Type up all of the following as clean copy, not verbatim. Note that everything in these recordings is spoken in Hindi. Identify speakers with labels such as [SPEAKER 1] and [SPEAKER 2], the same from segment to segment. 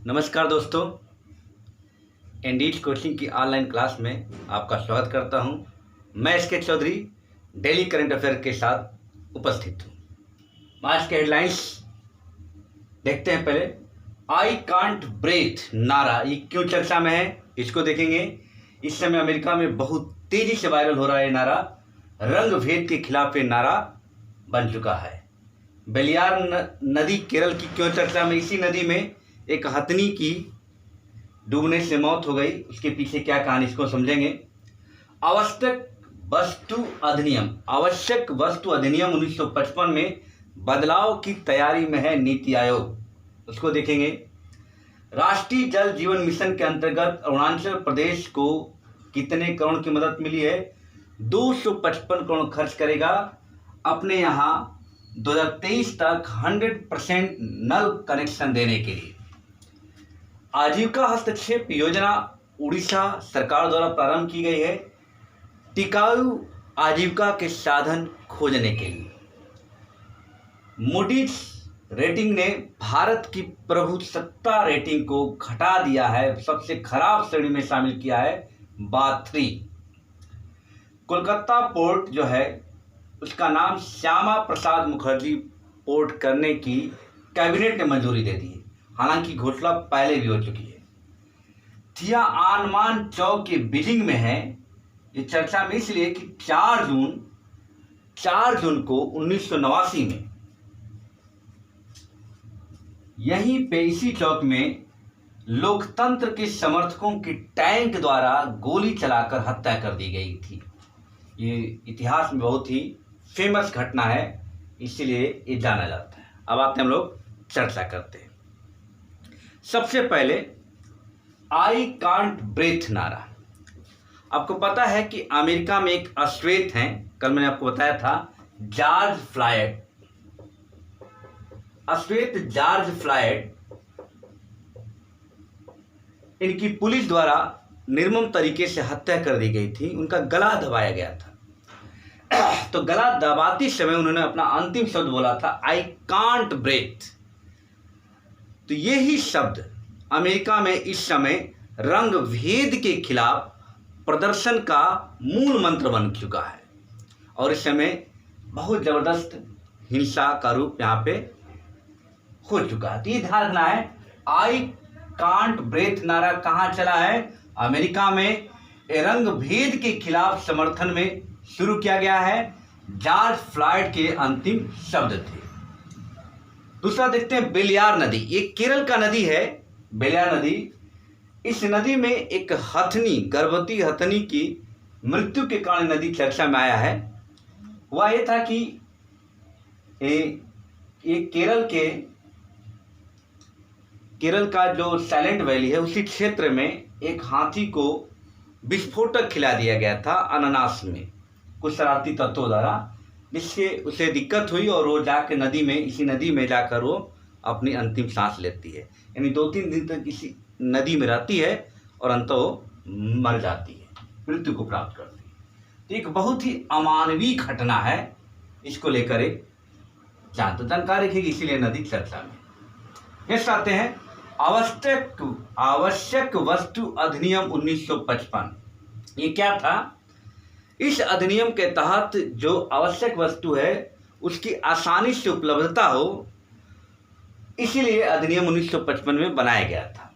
[SPEAKER 1] नमस्कार दोस्तों, इंडीड कोचिंग की ऑनलाइन क्लास में आपका स्वागत करता हूं। मैं SK Chaudhary daily current affair के साथ उपस्थित हूं। आज के हेडलाइंस देखते हैं। पहले आई कांट ब्रेथ नारा ये क्यों चर्चा में है, इसको देखेंगे। इस समय अमेरिका में बहुत तेजी से वायरल हो रहा है नारा। रंग भेद के खिलाफ ये नारा बन चुका है। बेलियार नदी केरल की क्यों चर्चा में, इसी नदी में एक हथनी की डूबने से मौत हो गई। उसके पीछे क्या कहानी, इसको समझेंगे। आवश्यक वस्तु अधिनियम 1955 में बदलाव की तैयारी में है नीति आयोग, उसको देखेंगे। राष्ट्रीय जल जीवन मिशन के अंतर्गत अरुणाचल प्रदेश को कितने करोड़ की मदद मिली है? 255 करोड़ खर्च करेगा अपने यहाँ 2023 तक 100% नल कनेक्शन देने के लिए। आजीविका हस्तक्षेप योजना उड़ीसा सरकार द्वारा प्रारंभ की गई है टिकाऊ आजीविका के साधन खोजने के लिए। मूडीज रेटिंग ने भारत की प्रभुसत्ता रेटिंग को घटा दिया है, सबसे खराब श्रेणी में शामिल किया है बाथरी। कोलकाता पोर्ट जो है उसका नाम श्यामा प्रसाद मुखर्जी पोर्ट करने की कैबिनेट ने मंजूरी दे दी है, हालांकि घोषणा पहले भी हो चुकी है। थिया आनमान चौक के बीजिंग में है। ये चर्चा में इसलिए कि 4 जून को 1989 में यहीं पे इसी चौक में लोकतंत्र के समर्थकों की टैंक द्वारा गोली चलाकर हत्या कर दी गई थी। ये इतिहास में बहुत ही फेमस घटना है, इसीलिए ये जाना जाता है। अब आते हैं हम लोग चर्चा करते हैं। सबसे पहले आई कांट ब्रेथ नारा। आपको पता है कि अमेरिका में एक अश्वेत हैं, कल मैंने आपको बताया था, जॉर्ज फ्लॉयड। अश्वेत जॉर्ज फ्लॉयड, इनकी पुलिस द्वारा निर्मम तरीके से हत्या कर दी गई थी। उनका गला दबाया गया था। तो गला दबाते समय उन्होंने अपना अंतिम शब्द बोला था, आई कांट ब्रेथ। तो यही शब्द अमेरिका में इस समय रंग भेद के खिलाफ प्रदर्शन का मूल मंत्र बन चुका है और इस समय बहुत जबरदस्त हिंसा का रूप यहाँ पे हो चुका है। तो ये ध्यान रखना है, आई कांट ब्रेथ नारा कहाँ चला है? अमेरिका में रंग भेद के खिलाफ समर्थन में शुरू किया गया है। जॉर्ज फ्लॉयड के अंतिम शब्द थे। दूसरा देखते हैं, बेलियार नदी। ये केरल का नदी है बेलियार नदी। इस नदी में एक हथनी, गर्भवती हथनी की मृत्यु के कारण नदी चर्चा में आया है। हुआ ये था कि ये केरल का जो साइलेंट वैली है उसी क्षेत्र में एक हाथी को विस्फोटक खिला दिया गया था अनानास में, कुछ शरारती तत्वों द्वारा, जिससे उसे दिक्कत हुई और वो जाकर इसी नदी में जाकर वो अपनी अंतिम सांस लेती है। यानी 2-3 दिन तक इसी नदी में रहती है और अंत वो मर जाती है, मृत्यु को प्राप्त करती है। तो एक बहुत ही अमानवीय घटना है, इसको लेकर एक जानकारी रखेगी, इसीलिए नदी चर्चा में। नेक्स्ट आते हैं, आवश्यक वस्तु अधिनियम 1955। ये क्या था? इस अधिनियम के तहत जो आवश्यक वस्तु है उसकी आसानी से उपलब्धता हो, इसीलिए अधिनियम 1955 में बनाया गया था।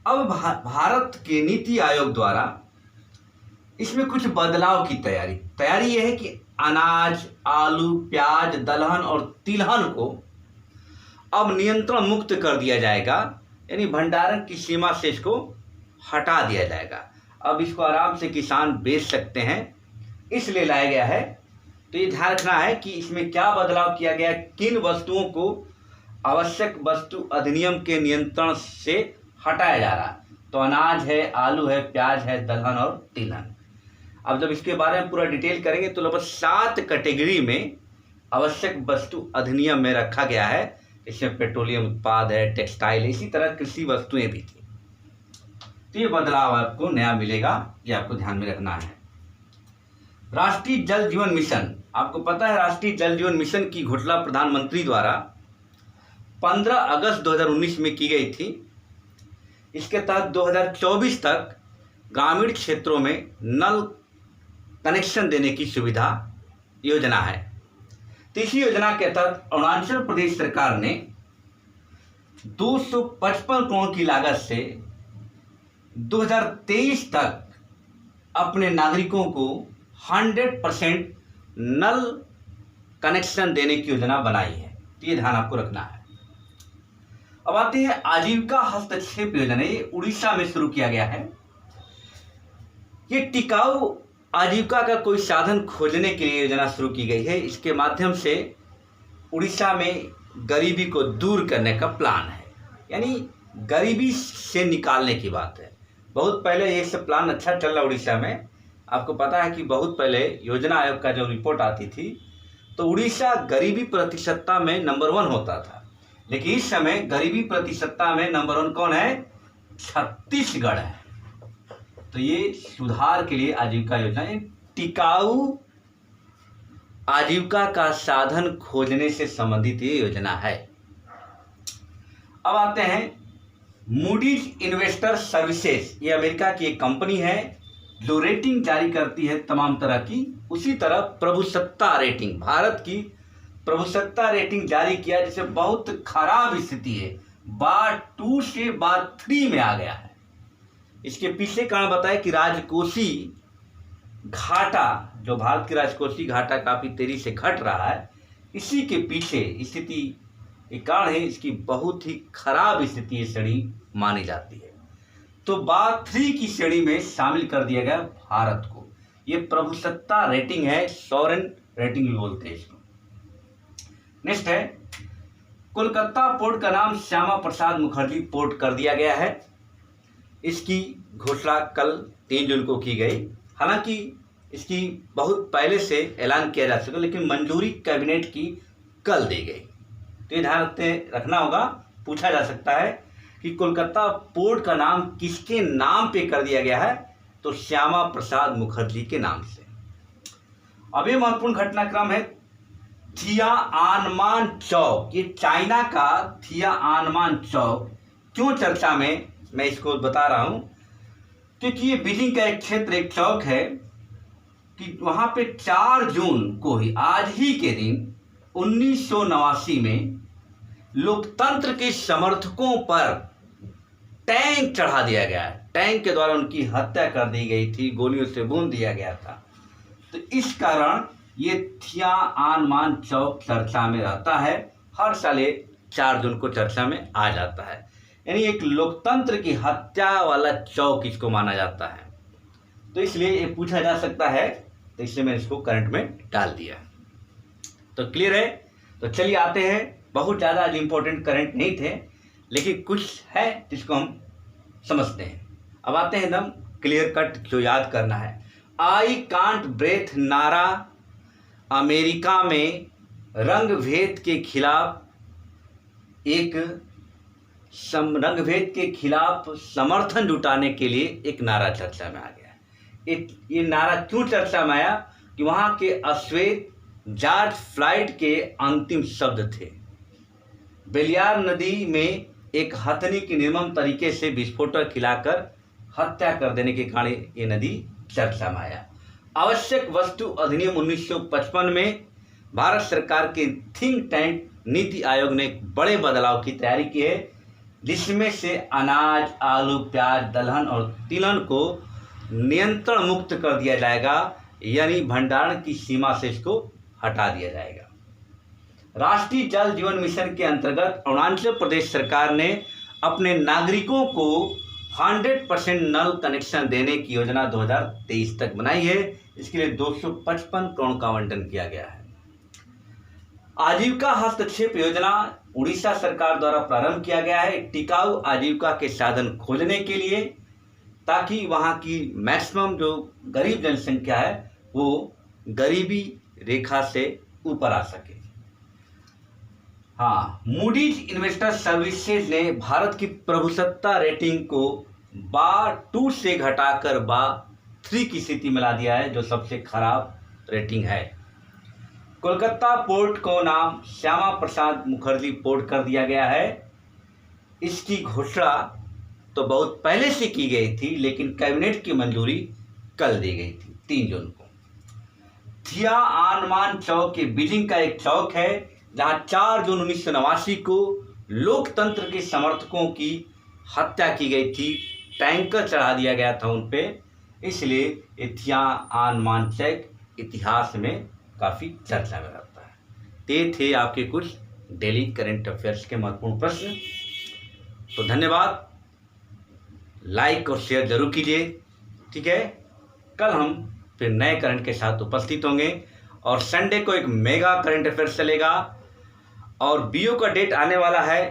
[SPEAKER 1] अब भारत के नीति आयोग द्वारा इसमें कुछ बदलाव की तैयारी यह है कि अनाज, आलू, प्याज, दलहन और तिलहन को अब नियंत्रण मुक्त कर दिया जाएगा, यानी भंडारण की सीमा से इसको हटा दिया जाएगा। अब इसको आराम से किसान बेच सकते हैं, इसलिए लाया गया है। तो ये ध्यान रखना है कि इसमें क्या बदलाव किया गया, किन वस्तुओं को आवश्यक वस्तु अधिनियम के नियंत्रण से हटाया जा रहा है। तो अनाज है, आलू है, प्याज है, दलहन और तिलहन। अब जब इसके बारे में पूरा डिटेल करेंगे तो लगभग 7 कैटेगरी में आवश्यक वस्तु अधिनियम में रखा गया है। इसमें पेट्रोलियम उत्पाद है, टेक्सटाइल है, इसी तरह कृषि वस्तुएं भी थी। तो ये बदलाव आपको नया मिलेगा, ये आपको ध्यान में रखना है। राष्ट्रीय जल जीवन मिशन, आपको पता है राष्ट्रीय जल जीवन मिशन की घोषणा प्रधानमंत्री द्वारा 15 अगस्त 2019 में की गई थी। इसके तहत 2024 तक ग्रामीण क्षेत्रों में नल कनेक्शन देने की सुविधा योजना है। तो इसी योजना के तहत अरुणाचल प्रदेश सरकार ने 255 करोड़ की लागत से 2023 तक अपने नागरिकों को 100% नल कनेक्शन देने की योजना बनाई है। तो ये ध्यान आपको रखना है। अब आते हैं आजीविका हस्तक्षेप योजना। ये उड़ीसा में शुरू किया गया है। ये टिकाऊ आजीविका का कोई साधन खोजने के लिए योजना शुरू की गई है। इसके माध्यम से उड़ीसा में गरीबी को दूर करने का प्लान है, यानी गरीबी से निकालने की बात है। बहुत पहले ये सब प्लान अच्छा चल रहा उड़ीसा में। आपको पता है कि बहुत पहले योजना आयोग का जब रिपोर्ट आती थी तो उड़ीसा गरीबी प्रतिशतता में नंबर 1 होता था, लेकिन इस समय गरीबी प्रतिशतता में नंबर 1 कौन है? छत्तीसगढ़ है। तो ये सुधार के लिए आजीविका योजना, टिकाऊ आजीविका का साधन खोजने से संबंधित ये योजना है। अब आते हैं मूडीज इन्वेस्टर सर्विसेज। ये अमेरिका की एक कंपनी है जो रेटिंग जारी करती है तमाम तरह की। उसी तरह प्रभुसत्ता रेटिंग, भारत की प्रभुसत्ता रेटिंग जारी किया, जिसे बहुत खराब स्थिति है, बार 2 से बार 3 में आ गया है। इसके पीछे कारण बताया कि राजकोषी घाटा, जो भारत की राजकोषीय घाटा काफी तेजी से घट रहा है, इसी के पीछे स्थिति एक कारण है। इसकी बहुत ही खराब स्थिति ये श्रेणी मानी जाती है। तो बार 3 की श्रेणी में शामिल कर दिया गया भारत को। ये प्रभुसत्ता रेटिंग है, सॉवरेन रेटिंग भी बोलते हैं इसको। नेक्स्ट है कोलकाता पोर्ट का नाम श्यामा प्रसाद मुखर्जी पोर्ट कर दिया गया है। इसकी घोषणा कल 3 जून को की गई। हालांकि इसकी बहुत पहले से ऐलान किया जा चुका, लेकिन मंजूरी कैबिनेट की कल दी गई। तो ये ध्यान रखना होगा, पूछा जा सकता है कि कोलकाता पोर्ट का नाम किसके नाम पे कर दिया गया है? तो श्यामा प्रसाद मुखर्जी के नाम से। अब ये महत्वपूर्ण घटनाक्रम है थियानमान चौक। ये चाइना का थियानमान चौक क्यों चर्चा में, मैं इसको बता रहा हूं क्योंकि ये बीजिंग का एक क्षेत्र, एक चौक है कि वहां पे 4 जून को ही, आज ही के दिन 1989 में लोकतंत्र के समर्थकों पर टैंक चढ़ा दिया गया है। टैंक के द्वारा उनकी हत्या कर दी गई थी, गोलियों से भून दिया गया था। तो इस कारण ये थियानमान चौक चर्चा में रहता है। हर साल 4 जून को चर्चा में आ जाता है, यानी एक लोकतंत्र की हत्या वाला चौक इसको माना जाता है। तो इसलिए ये पूछा जा सकता है, तो इसलिए मैंने इसको करंट में डाल दिया। तो क्लियर है। तो चलिए आते हैं, बहुत ज़्यादा आज इंपॉर्टेंट करंट नहीं थे, लेकिन कुछ है जिसको हम समझते हैं। अब आते हैं एकदम क्लियर कट, जो याद करना है। आई कांट ब्रेथ नारा अमेरिका में रंग भेद के खिलाफ रंग-भेद के खिलाफ समर्थन जुटाने के लिए एक नारा चर्चा में आ गया। ये नारा क्यों चर्चा में आया कि वहाँ के अश्वेत जॉर्ज फ्लॉयड के अंतिम शब्द थे। बेलियार नदी में एक हथनी की निर्मम तरीके से विस्फोटक खिलाकर हत्या कर देने के कारण ये नदी चर्चा में आया। आवश्यक वस्तु अधिनियम 1955 में भारत सरकार के थिंक टैंक नीति आयोग ने एक बड़े बदलाव की तैयारी की है, जिसमें से अनाज, आलू, प्याज, दलहन और तिलहन को नियंत्रण मुक्त कर दिया जाएगा, यानी भंडारण की सीमा से इसको हटा दिया जाएगा। राष्ट्रीय जल जीवन मिशन के अंतर्गत अरुणाचल प्रदेश सरकार ने अपने नागरिकों को 100% नल कनेक्शन देने की योजना 2023 तक बनाई है। इसके लिए 255 करोड़ का आवंटन किया गया है। आजीविका हस्तक्षेप योजना उड़ीसा सरकार द्वारा प्रारंभ किया गया है, टिकाऊ आजीविका के साधन खोजने के लिए, ताकि वहाँ की मैक्सिमम जो गरीब जनसंख्या है वो गरीबी रेखा से ऊपर आ सके। हाँ, मूडीज इन्वेस्टर सर्विसेज ने भारत की प्रभुसत्ता रेटिंग को बार 2 से घटाकर बार 3 की स्थिति में ला दिया है, जो सबसे खराब रेटिंग है। कोलकाता पोर्ट को नाम श्यामा प्रसाद मुखर्जी पोर्ट कर दिया गया है। इसकी घोषणा तो बहुत पहले से की गई थी, लेकिन कैबिनेट की मंजूरी कल दी गई थी 3 जून को। थिया आनमान चौक ये बीजिंग का एक चौक है जहां 4 जून 1989 को लोकतंत्र के समर्थकों की हत्या की गई थी, टैंकर चढ़ा दिया गया था उन पे, इसलिए ये थिया आनमान चौक इतिहास में काफ़ी चर्चा में रहता है। ये थे आपके कुछ डेली करंट अफेयर्स के महत्वपूर्ण प्रश्न। तो धन्यवाद, लाइक और शेयर जरूर कीजिए, ठीक है। कल हम फिर नए करंट के साथ उपस्थित होंगे और संडे को एक मेगा करंट अफेयर्स चलेगा और बीओ का डेट आने वाला है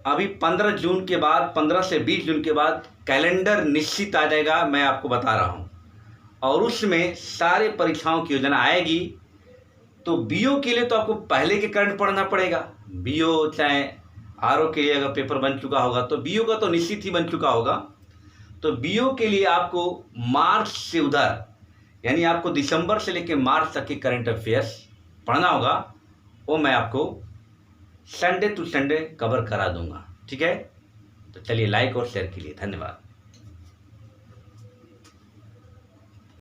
[SPEAKER 1] अभी 15 जून के बाद, 15 से 20 जून के बाद कैलेंडर निश्चित आ जाएगा, मैं आपको बता रहा हूँ, और उसमें सारे परीक्षाओं की योजना आएगी। तो बीओ के लिए तो आपको पहले के करंट पढ़ना पड़ेगा। बीओ चाहे आरओ के लिए अगर पेपर बन चुका होगा तो बीओ का तो निश्चित ही बन चुका होगा। तो बीओ के लिए आपको मार्च से उधर, यानी आपको दिसंबर से लेकर मार्च तक के करंट अफेयर्स पढ़ना होगा, वो मैं आपको संडे टू संडे कवर करा दूंगा, ठीक है। तो चलिए लाइक और शेयर कीजिए, धन्यवाद।